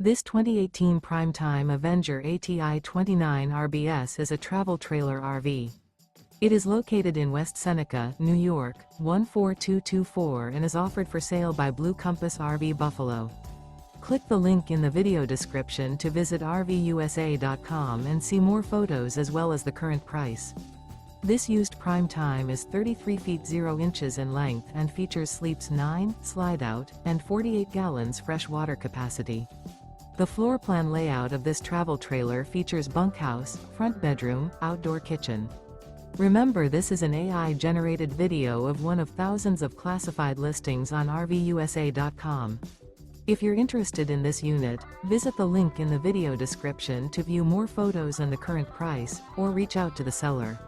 This 2018 Prime Time Avenger ATI 29 RBS is a travel trailer RV. It is located in West Seneca, New York, 14224 and is offered for sale by Blue Compass RV Buffalo. Click the link in the video description to visit RVUSA.com and see more photos as well as the current price. This used Prime Time is 33 feet 0 inches in length and features sleeps 9, Slideout, and 48 gallons fresh water capacity. The floor plan layout of this travel trailer features bunkhouse, front bedroom, outdoor kitchen. Remember, this is an AI-generated video of one of thousands of classified listings on RVUSA.com. If you're interested in this unit, visit the link in the video description to view more photos and the current price, or reach out to the seller.